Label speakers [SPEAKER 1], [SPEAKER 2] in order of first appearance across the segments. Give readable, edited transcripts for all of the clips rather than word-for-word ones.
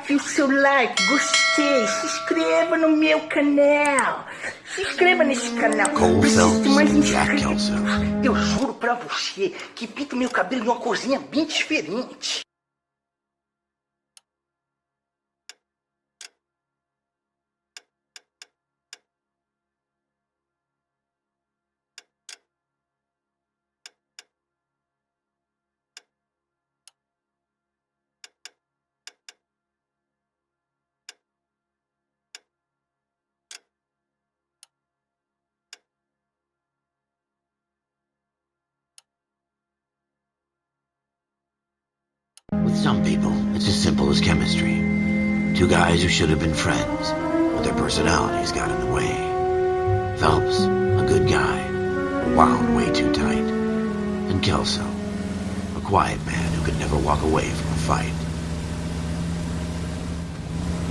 [SPEAKER 1] aqui o seu like, gostei, se inscreva no meu canal. Se inscreva nesse canal. Preciso de mais inscritos. Eu juro pra você que pinto meu cabelo de uma corzinha bem diferente.
[SPEAKER 2] With some people, it's as simple as chemistry. Two guys who should have been friends, but their personalities got in the way. Phelps, a good guy, wound way too tight. And Kelso, a quiet man who could never walk away from a fight.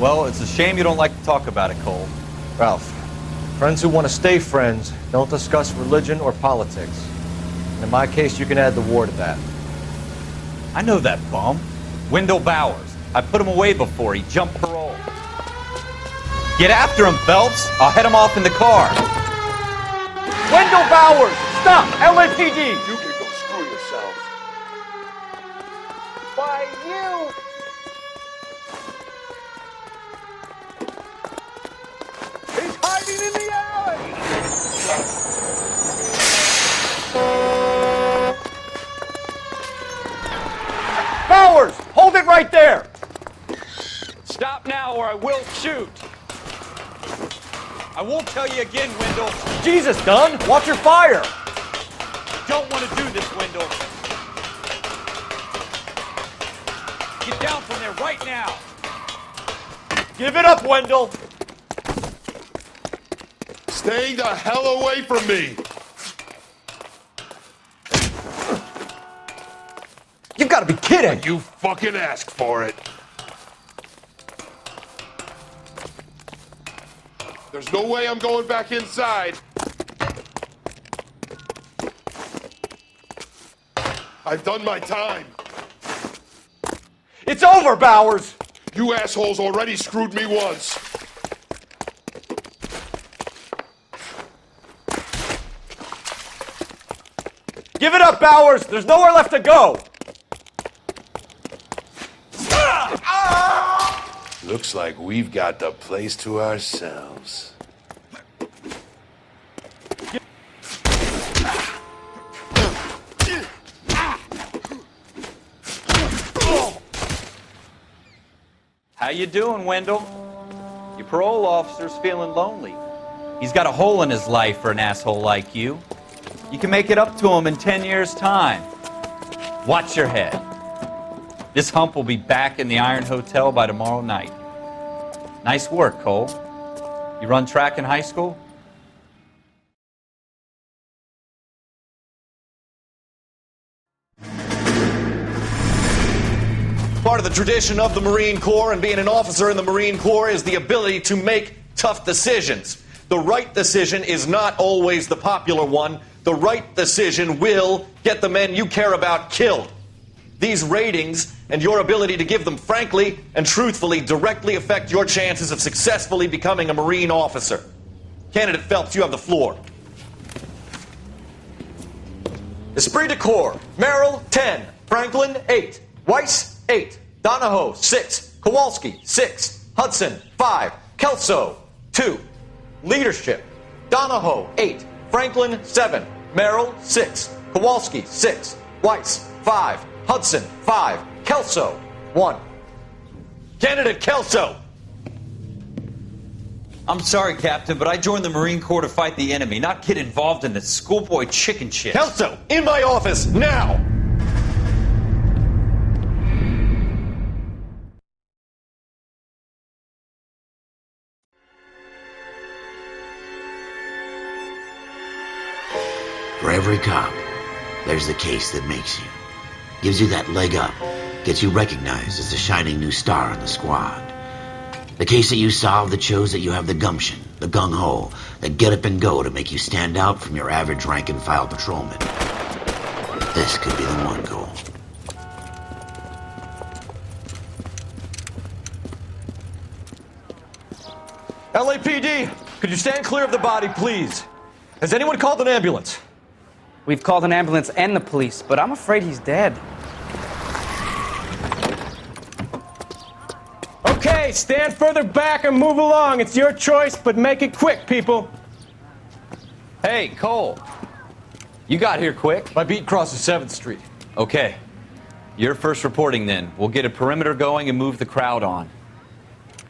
[SPEAKER 3] Well, it's a shame you don't like to talk about it, Cole.
[SPEAKER 4] Ralph, friends who want to stay friends don't discuss religion or politics. And in my case, you can add the war to that.
[SPEAKER 3] I know that bum. Wendell Bowers. I put him away before he jumped parole. Get after him, Phelps. I'll head him off in the car.
[SPEAKER 4] Wendell Bowers! Stop! LAPD!
[SPEAKER 5] You can go screw yourself.
[SPEAKER 4] Why, you!
[SPEAKER 5] He's hiding in the alley!
[SPEAKER 4] Bowers! Hold it right there!
[SPEAKER 3] Stop now or I will shoot. I won't tell you again, Wendell.
[SPEAKER 4] Jesus, Dunn! Watch your fire!
[SPEAKER 3] Don't want to do this, Wendell. Get down from there right now.
[SPEAKER 4] Give it up, Wendell!
[SPEAKER 5] Stay the hell away from me!
[SPEAKER 4] You've got to be kidding!
[SPEAKER 5] You fucking asked for it. There's no way I'm going back inside. I've done my time.
[SPEAKER 4] It's over, Bowers!
[SPEAKER 5] You assholes already screwed me once.
[SPEAKER 4] Give it up, Bowers! There's nowhere left to go!
[SPEAKER 5] Looks like we've got the place to ourselves.
[SPEAKER 3] How you doing, Wendell? Your parole officer's feeling lonely. He's got a hole in his life for an asshole like you. You can make it up to him in 10 years' time. Watch your head. This hump will be back in the Iron Hotel by tomorrow night. Nice work, Cole. You run track in high school?
[SPEAKER 6] Part of the tradition of the Marine Corps and being an officer in the Marine Corps is the ability to make tough decisions. The right decision is not always the popular one. The right decision will get the men you care about killed. These ratings and your ability to give them frankly and truthfully directly affect your chances of successfully becoming a Marine officer. Candidate Phelps, you have the floor. Esprit de Corps, Merrill, 10. Franklin, 8. Weiss, 8. Donahoe, 6. Kowalski, 6. Hudson, 5. Kelso, 2. Leadership, Donahoe, 8. Franklin, 7. Merrill, 6. Kowalski, 6. Weiss, 5. Hudson, 5. Kelso, 1. Candidate Kelso!
[SPEAKER 3] I'm sorry, Captain, but I joined the Marine Corps to fight the enemy, not get involved in this schoolboy chicken shit.
[SPEAKER 6] Kelso, in my office, now!
[SPEAKER 2] For every cop, there's the case that makes you. Gives you that leg up, gets you recognized as the shining new star in the squad. The case that you solve that shows that you have the gumption, the gung-ho, the get up and go to make you stand out from your average rank-and-file patrolman. This could be the one, Cole.
[SPEAKER 4] LAPD, could you stand clear of the body, please? Has anyone called an ambulance?
[SPEAKER 7] We've called an ambulance and the police, but I'm afraid he's dead.
[SPEAKER 8] Okay, stand further back and move along. It's your choice, but make it quick, people.
[SPEAKER 3] Hey, Cole. You got here quick.
[SPEAKER 4] My beat crosses 7th Street.
[SPEAKER 3] Okay. You're first reporting then. We'll get a perimeter going and move the crowd on.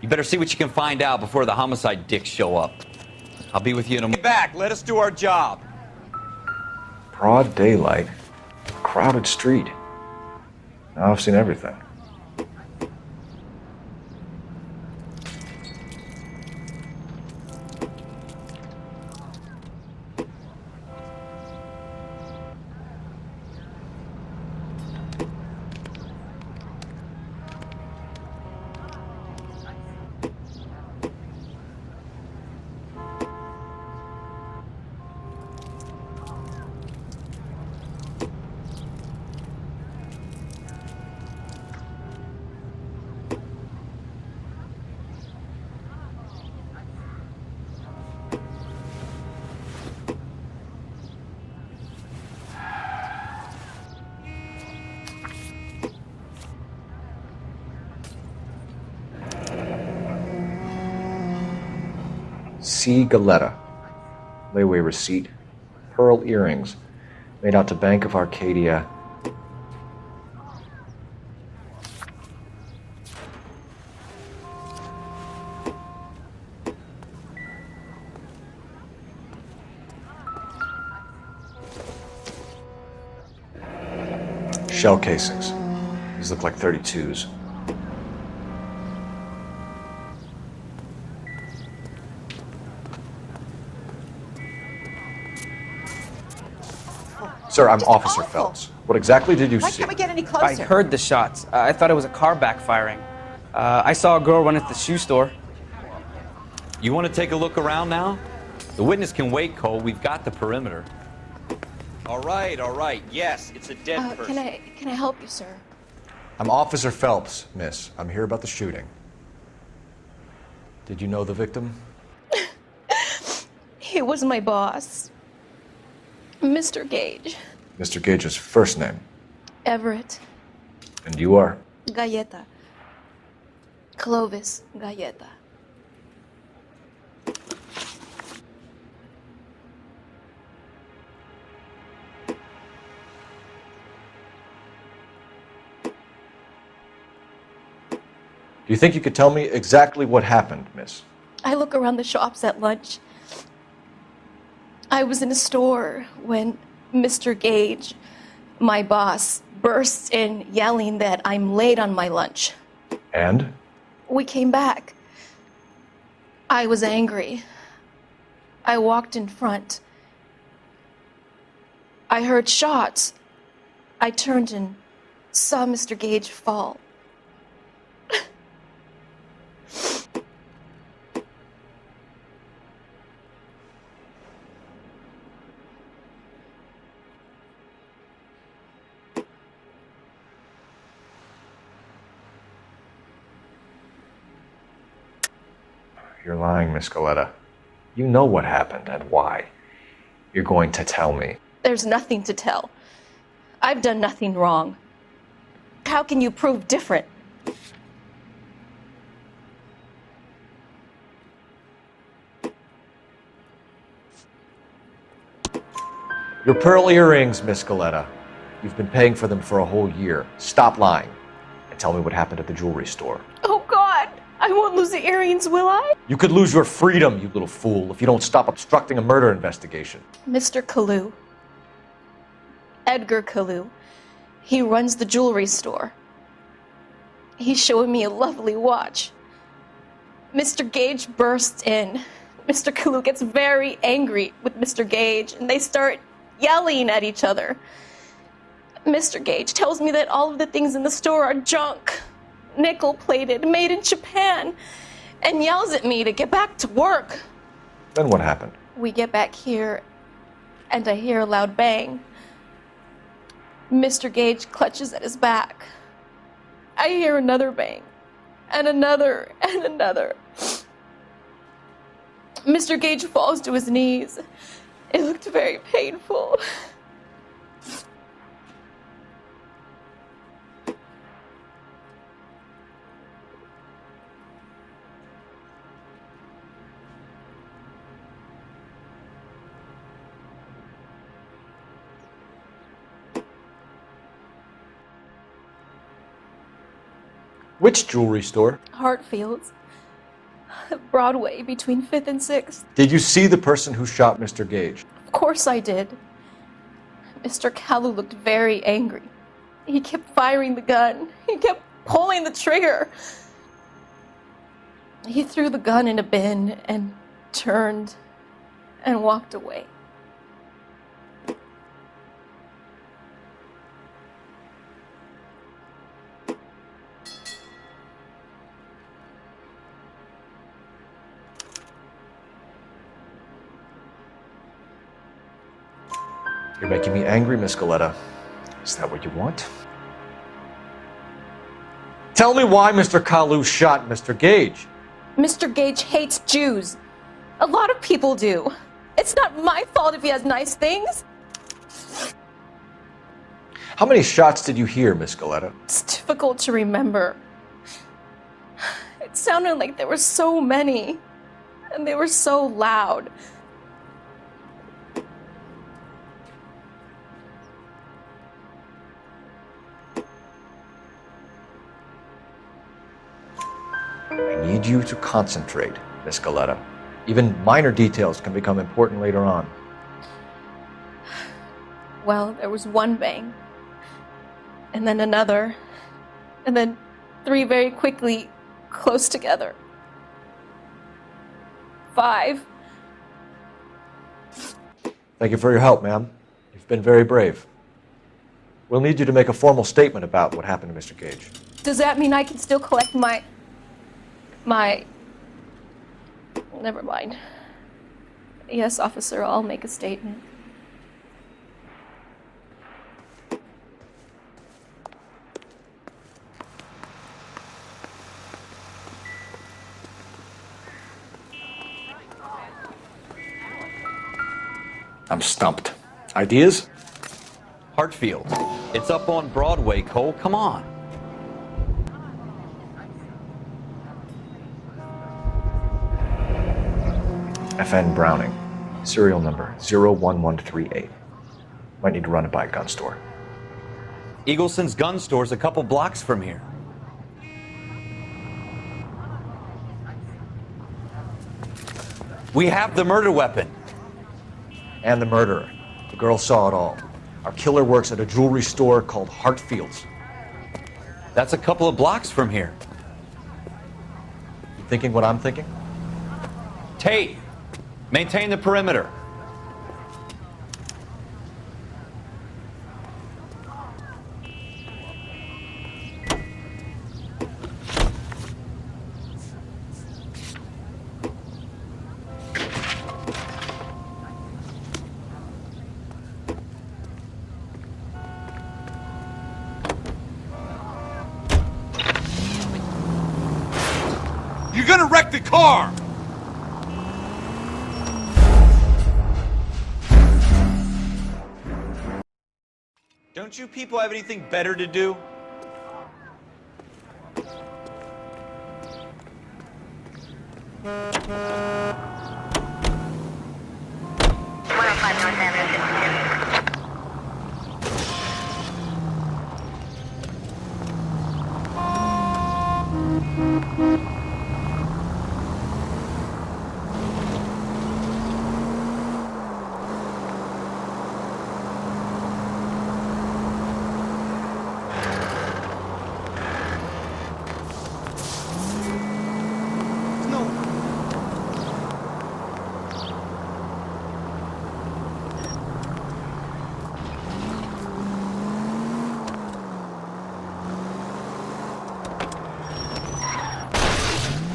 [SPEAKER 3] You better see what you can find out before the homicide dicks show up. I'll be with you in a minute. Back, let us do our job.
[SPEAKER 4] Broad daylight. Crowded street. Now I've seen everything. C. Galetta. Layaway receipt. Pearl earrings. Made out to Bank of Arcadia. Shell casings. These look like 32s. Sir, I'm Officer Phelps. What exactly did you
[SPEAKER 9] Why
[SPEAKER 4] see?
[SPEAKER 9] can't we get any
[SPEAKER 7] I
[SPEAKER 9] closer?
[SPEAKER 7] heard the shots. I thought it was a car backfiring. I saw a girl run at the shoe store.
[SPEAKER 3] You want to take a look around now? The witness can wait, Cole. We've got the perimeter. All right. Yes, it's a dead person.
[SPEAKER 9] Can I help you, sir?
[SPEAKER 4] I'm Officer Phelps, miss. I'm here about the shooting. Did you know the victim?
[SPEAKER 9] He was my boss, Mr. Gage.
[SPEAKER 4] Mr. Gage's first name.
[SPEAKER 9] Everett.
[SPEAKER 4] And you are?
[SPEAKER 9] Galleta. Clovis Galleta.
[SPEAKER 4] Do you think you could tell me exactly what happened, miss?
[SPEAKER 9] I look around the shops at lunch. I was in a store when Mr. Gage, my boss, bursts in yelling that I'm late on my lunch.
[SPEAKER 4] And?
[SPEAKER 9] We came back. I was angry. I walked in front. I heard shots. I turned and saw Mr. Gage fall.
[SPEAKER 4] You're lying, Miss Galetta. You know what happened and why. You're going to tell me.
[SPEAKER 9] There's nothing to tell. I've done nothing wrong. How can you prove different?
[SPEAKER 4] Your pearl earrings, Miss Galetta. You've been paying for them for a whole year. Stop lying and tell me what happened at the jewelry store.
[SPEAKER 9] Oh, God! I won't lose the earrings, will I?
[SPEAKER 4] You could lose your freedom, you little fool, if you don't stop obstructing a murder investigation.
[SPEAKER 9] Mr. Kalu. Edgar Kalu. He runs the jewelry store. He's showing me a lovely watch. Mr. Gage bursts in. Mr. Kalu gets very angry with Mr. Gage, and they start yelling at each other. Mr. Gage tells me that all of the things in the store are junk, nickel-plated, made in Japan, and yells at me to get back to work.
[SPEAKER 4] Then what happened?
[SPEAKER 9] We get back here, and I hear a loud bang. Mr. Gage clutches at his back. I hear another bang, and another, and another. Mr. Gage falls to his knees. It looked very painful.
[SPEAKER 4] Which jewelry store?
[SPEAKER 9] Hartfield's. Broadway between 5th and 6th.
[SPEAKER 4] Did you see the person who shot Mr. Gage?
[SPEAKER 9] Of course I did. Mr. Kalu looked very angry. He kept firing the gun. He kept pulling the trigger. He threw the gun in a bin and turned and walked away.
[SPEAKER 4] You're making me angry, Miss Galetta. Is that what you want? Tell me why Mr. Kalu shot Mr. Gage.
[SPEAKER 9] Mr. Gage hates Jews. A lot of people do. It's not my fault if he has nice things.
[SPEAKER 4] How many shots did you hear, Miss Galetta?
[SPEAKER 9] It's difficult to remember. It sounded like there were so many, and they were so loud.
[SPEAKER 4] I need you to concentrate, Miss Galetta. Even minor details can become important later on.
[SPEAKER 9] Well, there was one bang, and then another, and then 3 very quickly, close together. 5.
[SPEAKER 4] Thank you for your help, ma'am. You've been very brave. We'll need you to make a formal statement about what happened to Mr. Gage.
[SPEAKER 9] Does that mean I can still collect my... Never mind. Yes, officer, I'll make a statement.
[SPEAKER 4] I'm stumped. Ideas?
[SPEAKER 3] Hartfield. It's up on Broadway, Cole. Come on.
[SPEAKER 4] FN Browning. Serial number 01138. Might need to run it by a gun store.
[SPEAKER 3] Eagleson's gun store's a couple blocks from here. We have the murder weapon.
[SPEAKER 4] And the murderer. The girl saw it all. Our killer works at a jewelry store called Hartfield's.
[SPEAKER 3] That's a couple of blocks from here.
[SPEAKER 4] You thinking what I'm thinking?
[SPEAKER 3] Tate, maintain the perimeter.
[SPEAKER 5] You're gonna wreck the car!
[SPEAKER 3] Don't you people have anything better to do?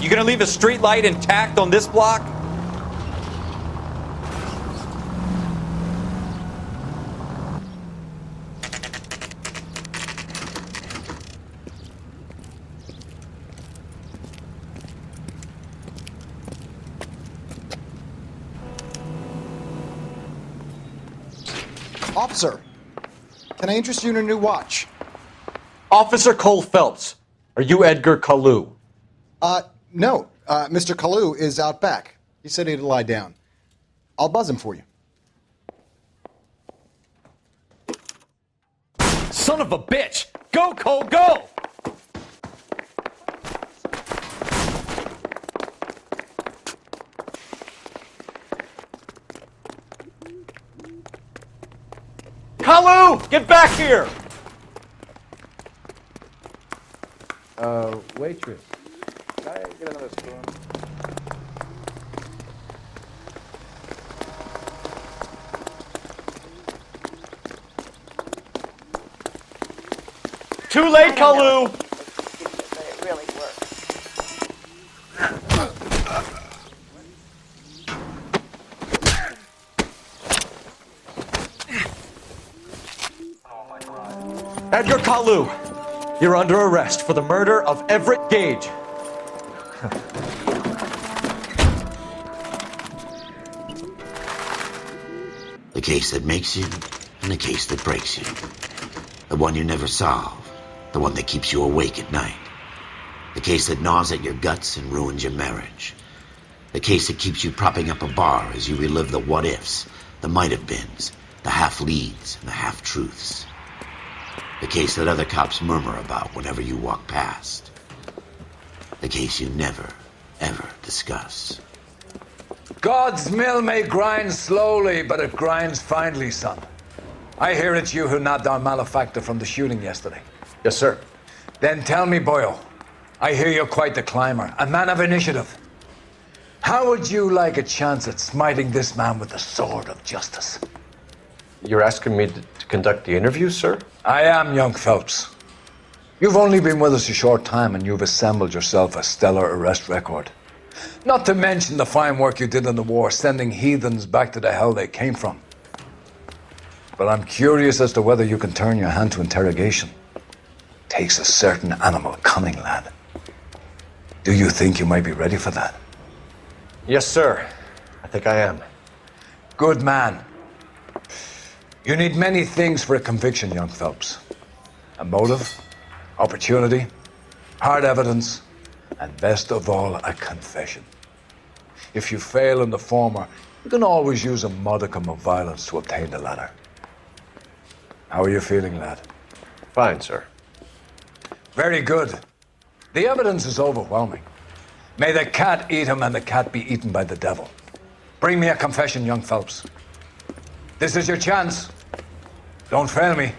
[SPEAKER 3] You gonna leave a street light intact on this block?
[SPEAKER 10] Officer, can I interest you in a new watch?
[SPEAKER 4] Officer Cole Phelps, are you Edgar Kalu?
[SPEAKER 10] No. Mr. Kalu is out back. He said he'd lie down. I'll buzz him for you.
[SPEAKER 6] Son of a bitch! Go, Cole, go!
[SPEAKER 3] Kalu, get back here!
[SPEAKER 8] Waitress. Can I get another spoon?
[SPEAKER 3] Too late, Kalu!
[SPEAKER 1] But it really works.
[SPEAKER 4] Edgar Kalu, you're under arrest for the murder of Everett Gage.
[SPEAKER 2] The case that makes you and the case that breaks you. The one you never solve. The one that keeps you awake at night. The case that gnaws at your guts and ruins your marriage. The case that keeps you propping up a bar as you relive the what-ifs, the might-have-beens, the half-leads, and the half-truths. The case that other cops murmur about whenever you walk past. The case you never, ever discuss.
[SPEAKER 11] God's mill may grind slowly, but it grinds finely, son. I hear it's you who nabbed our malefactor from the shooting yesterday.
[SPEAKER 4] Yes, sir.
[SPEAKER 11] Then tell me, boyo, I hear you're quite the climber, a man of initiative. How would you like a chance at smiting this man with the sword of justice?
[SPEAKER 4] You're asking me to conduct the interview, sir?
[SPEAKER 11] I am, young Phelps. You've only been with us a short time and you've assembled yourself a stellar arrest record. Not to mention the fine work you did in the war, sending heathens back to the hell they came from. But I'm curious as to whether you can turn your hand to interrogation. Takes a certain animal cunning, lad. Do you think you might be ready for that?
[SPEAKER 4] Yes, sir. I think I am.
[SPEAKER 11] Good man. You need many things for a conviction, young Phelps. A motive, opportunity, hard evidence, and best of all, a confession. If you fail in the former, you can always use a modicum of violence to obtain the latter. How are you feeling, lad?
[SPEAKER 4] Fine, sir.
[SPEAKER 11] Very good. The evidence is overwhelming. May the cat eat him and the cat be eaten by the devil. Bring me a confession, young Phelps. This is your chance. Don't fail me.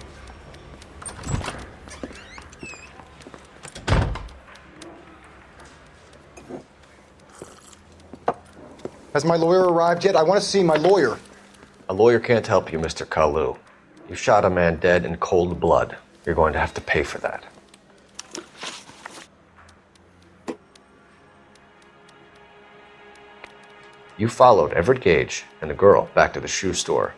[SPEAKER 10] Has my lawyer arrived yet? I want to see my lawyer.
[SPEAKER 4] A lawyer can't help you, Mr. Kalu. You shot a man dead in cold blood. You're going to have to pay for that. You followed Everett Gage and the girl back to the shoe store.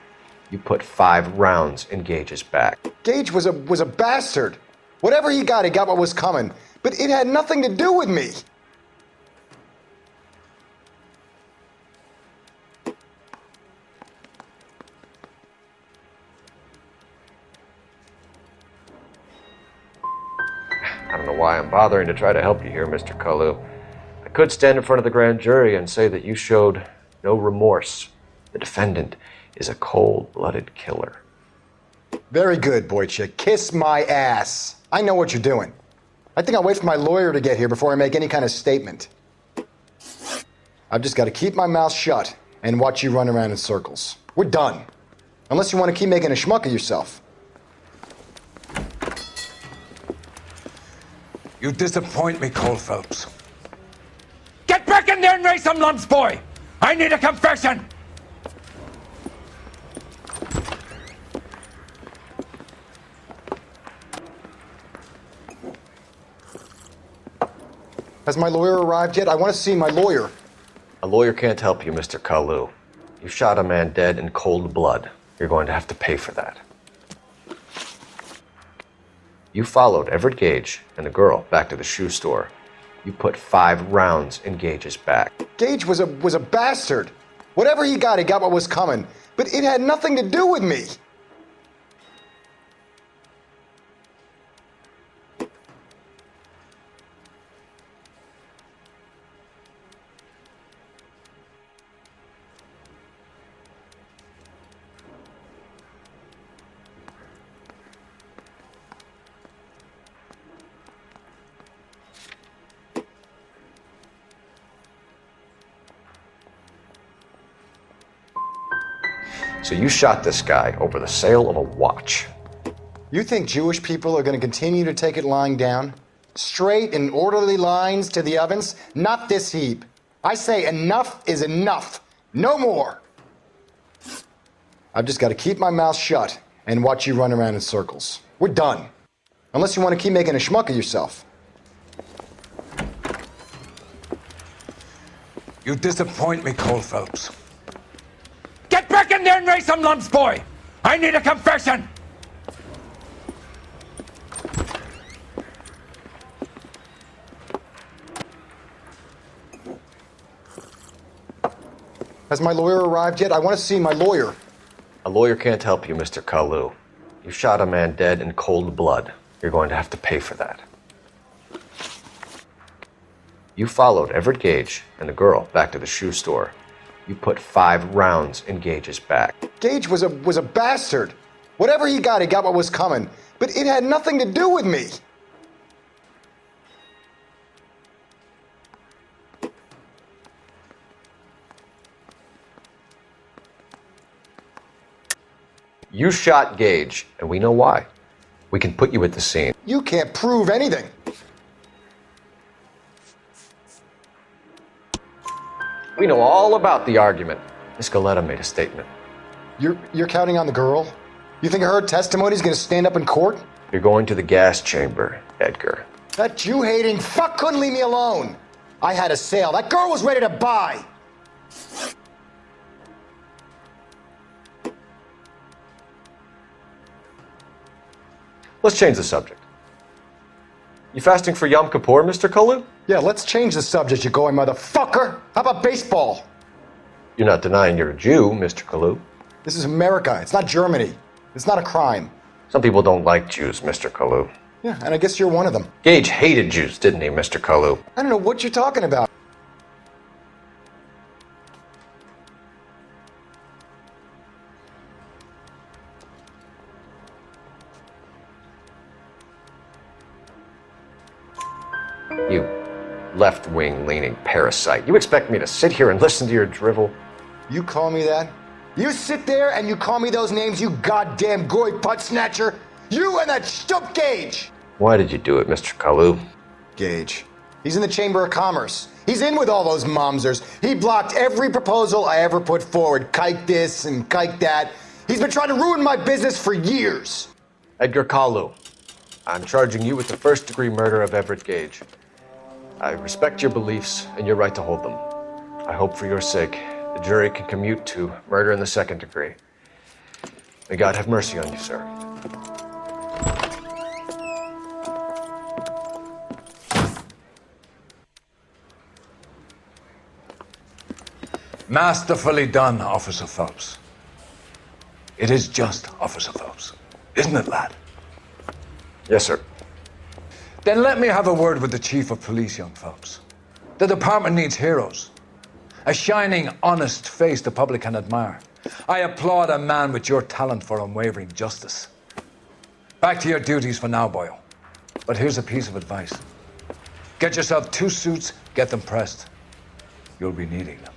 [SPEAKER 4] You put 5 rounds in Gage's back.
[SPEAKER 10] Gage was a bastard. Whatever he got what was coming. But it had nothing to do with me.
[SPEAKER 4] I don't know why I'm bothering to try to help you here, Mr. Kalu. I could stand in front of the grand jury and say that you showed no remorse. The defendant is a cold-blooded killer.
[SPEAKER 10] Very good, boy chick. Kiss my ass. I know what you're doing. I think I'll wait for my lawyer to get here before I make any kind of statement. I've just got to keep my mouth shut and watch you run around in circles. We're done. Unless you want to keep making a schmuck of yourself.
[SPEAKER 11] You disappoint me, Cole Phelps. Get back in there and raise some lumps, boy! I need a confession!
[SPEAKER 10] Has my lawyer arrived yet? I want to see my lawyer.
[SPEAKER 4] A lawyer can't help you, Mr. Kalu. You shot a man dead in cold blood. You're going to have to pay for that. You followed Everett Gage and the girl back to the shoe store. You put 5 rounds in Gage's back.
[SPEAKER 10] Gage was a bastard. Whatever he got what was coming. But it had nothing to do with me.
[SPEAKER 4] So you shot this guy over the sale of a watch.
[SPEAKER 10] You think Jewish people are going to continue to take it lying down? Straight and orderly lines to the ovens? Not this heap. I say enough is enough. No more. I've just got to keep my mouth shut and watch you run around in circles. We're done. Unless you want to keep making a schmuck of yourself.
[SPEAKER 11] You disappoint me, Cole Phelps. Get back in there and raise some lumps, boy! I need a confession!
[SPEAKER 10] Has my lawyer arrived yet? I want to see my lawyer.
[SPEAKER 4] A lawyer can't help you, Mr. Kalu. You shot a man dead in cold blood. You're going to have to pay for that. You followed Everett Gage and the girl back to the shoe store. You put 5 rounds in Gage's back.
[SPEAKER 10] Gage was a bastard. Whatever he got what was coming. But it had nothing to do with me.
[SPEAKER 4] You shot Gage, and we know why. We can put you at the scene.
[SPEAKER 10] You can't prove anything.
[SPEAKER 4] We know all about the argument. Miss Galetta made a statement.
[SPEAKER 10] You're counting on the girl? You think her testimony's gonna stand up in court?
[SPEAKER 4] You're going to the gas chamber, Edgar.
[SPEAKER 10] That Jew-hating fuck couldn't leave me alone. I had a sale. That girl was ready to buy.
[SPEAKER 4] Let's change the subject. You fasting for Yom Kippur, Mr. Kalu?
[SPEAKER 10] Yeah, let's change the subject, you going motherfucker. How about baseball?
[SPEAKER 4] You're not denying you're a Jew, Mr. Kalu.
[SPEAKER 10] This is America. It's not Germany. It's not a crime.
[SPEAKER 4] Some people don't like Jews, Mr. Kalu.
[SPEAKER 10] Yeah, and I guess you're one of them.
[SPEAKER 4] Gage hated Jews, didn't he, Mr. Kalu?
[SPEAKER 10] I don't know what you're talking about.
[SPEAKER 4] You left-wing leaning parasite. You expect me to sit here and listen to your drivel?
[SPEAKER 10] You call me that? You sit there and you call me those names, you goddamn goy putt snatcher? You and that stup Gage!
[SPEAKER 4] Why did you do it, Mr. Kalu?
[SPEAKER 10] Gage. He's in the Chamber of Commerce. He's in with all those momsers. He blocked every proposal I ever put forward. Kike this and kike that. He's been trying to ruin my business for years.
[SPEAKER 4] Edgar Kalu, I'm charging you with the first-degree murder of Everett Gage. I respect your beliefs and your right to hold them. I hope for your sake the jury can commute to murder in the second degree. May God have mercy on you, sir.
[SPEAKER 11] Masterfully done, Officer Phelps. It is just Officer Phelps, isn't it, lad?
[SPEAKER 4] Yes, sir.
[SPEAKER 11] Then let me have a word with the Chief of Police, young Phelps. The department needs heroes. A shining, honest face the public can admire. I applaud a man with your talent for unwavering justice. Back to your duties for now, boyo. But here's a piece of advice. Get yourself 2 suits, get them pressed. You'll be needing them.